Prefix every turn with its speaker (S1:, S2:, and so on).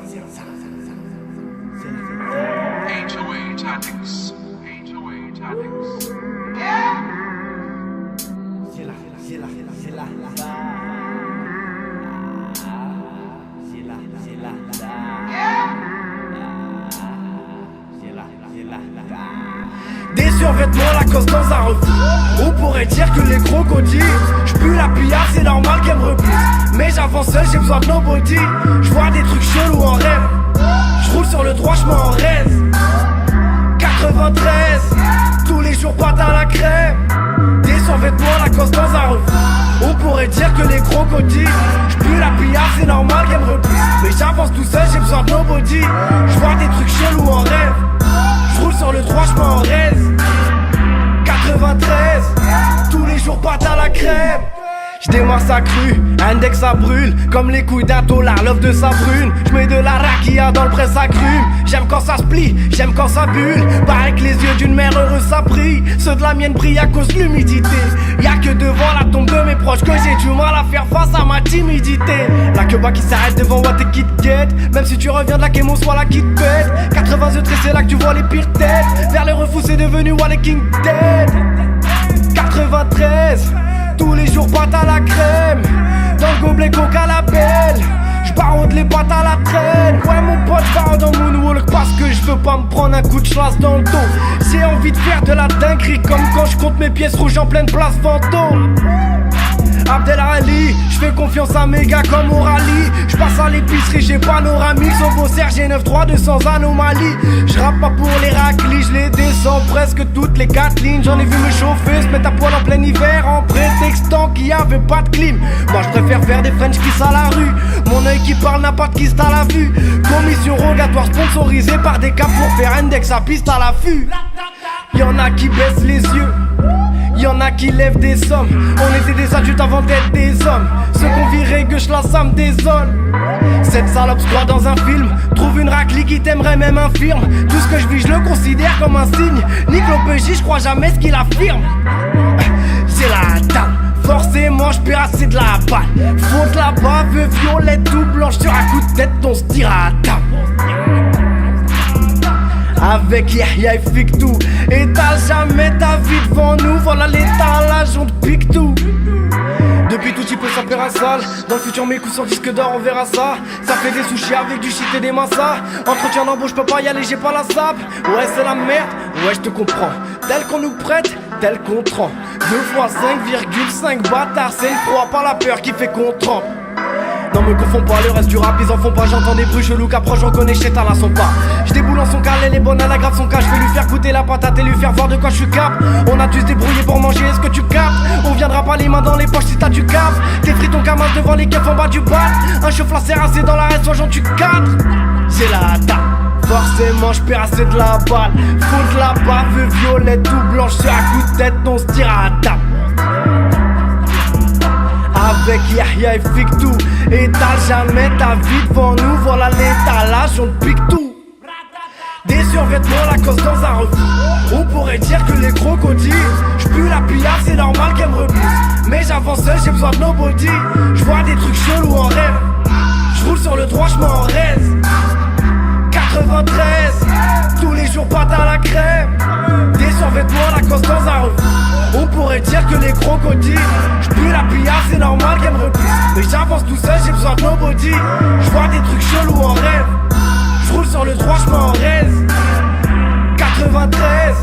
S1: 808 Addicts. 808 Addicts.
S2: Des survêtements, la cause dans un refus. On pourrait dire que les crocodiles, j'pue la pillard, c'est normal qu'elle me repousse. Mais j'avance seul, j'ai besoin de nobody. J'vois des trucs chelous en rêve. J'roule sur le droit, j'mets en raise. 93, tous les jours pâte à la crème. Des survêtements, la cause dans un refus. On pourrait dire que les crocodiles, j'pue la pillard, c'est normal qu'elle me repousse. Mais j'avance tout seul, j'ai besoin de nobody. J'vois des trucs chelous en rêve. J'roule sur le droit, j'mets en raise. 93, tous les jours pâte à la crème. J'démarre sa crue, index ça brûle. Comme les couilles d'un tolard, l'œuf de sa brune. J'mets de la raquilla dans le presse à grume. J'aime quand ça se plie, j'aime quand ça bulle. Pareil que les yeux d'une mère heureuse ça brille. Ceux de la mienne brillent à cause de l'humidité. Y'a que devant la tombe de mes proches que j'ai du mal à faire face à ma timidité. La queue bas qui s'arrête devant What et qui te guette. Même si tu reviens de la kémo, soit la qui te pète. 80 trés, c'est là que tu vois les pires têtes. Vers les refous c'est devenu Wally King Dead. 93, tous les jours pâte à la crème. Dans le gobelet coca la belle. J'barode les pattes à la traîne. Ouais mon pote j'barode en moonwalk. Parce que j'veux pas me prendre un coup de chlasse dans le dos. J'ai envie de faire de la dinguerie. Comme quand j'compte mes pièces rouges en pleine place fantôme. Abdel Ali, j'fais confiance à mes gars comme au rallye. J'passe à l'épicerie, j'ai panoramique. Sauf au Serge, j'ai 9-3, 200 anomalies. J'rappe pas pour les raclis, j'les descends presque toutes les 4 lignes. J'en ai vu me chauffer, se mettre à poil en plein hiver. En prétextant qu'il y avait pas de clim. Moi j'préfère faire des French kiss à la rue. Mon œil qui parle n'a pas de kiss à la vue. Commission rogatoire sponsorisée par des caps pour faire index à piste à l'affût. Y'en a qui baissent les yeux, y'en a qui lèvent des sommes. On était des adultes avant d'être des hommes. Ceux qu'on virait gauche là ça me désole. Cette salope se croit dans un film. Trouve une raclie qui t'aimerait même infirme. Tout ce que je vis je le considère comme un signe. Nique l'OPJ, je crois jamais ce qu'il affirme. C'est la dame. Forcément j'perds assez de la balle. Faute là-bas, veuve violette tout blanche. Sur un coup de tête on se tire à table. Avec Yahya et Fictou. Étale jamais ta vie devant nous. Voilà l'étalage, on te pique tout. Depuis tout petit peu ça perd un sale. Dans le futur mes coups sur disque d'or on verra ça. Ça fait des sushis avec du shit et des massas. Entretien d'embauche peux pas y aller j'ai pas la sape. Ouais c'est la merde, ouais je te comprends. Tel qu'on nous prête, tel qu'on trempe. 2 fois 5,5 bâtards. C'est le froid pas la peur qui fait qu'on trempe. Non me confonds pas, le reste du rap ils en font pas. J'entends des bruits chelous qu'approche j'en connais, chétan à son pas. J'déboule en son cal, elle est bonne, elle aggrave son cas. J'vais lui faire goûter la patate et lui faire voir de quoi je suis cap. On a dû se débrouiller pour manger, est-ce que tu captes? On viendra pas les mains dans les poches si t'as du cap. T'es frites ton camas devant les keufs en bas du bat. Un chauffe la serrassé dans la reste, soit j'en tue 4. C'est la table. Forcément j'perds assez de la balle. Faute la bave violette tout blanche. Sur un coup de tête on se tire à table. Avec Yahya et Fictou. Étale jamais ta vie devant nous. Voilà l'étalage, on te pique tout. Des survêtements, la cause dans un refus. On pourrait dire que les crocodiles, j'pue la pillard, c'est normal qu'elle me repousse. Mais j'avance seul, j'ai besoin de nobody. J'vois des trucs chelous en rêve. J'roule sur le droit, j'mets en raise. 93, tous les jours pâte à la crème. Des survêtements, la cause dans un refus. On pourrait dire que les crocodiles, j'pue la pillard, c'est normal qu'elle me repousse. Mais j'avance tout seul, j'ai besoin de nobody. J'vois des trucs chelous en rêve. J'roule sur le droit, j'mets en raise. 93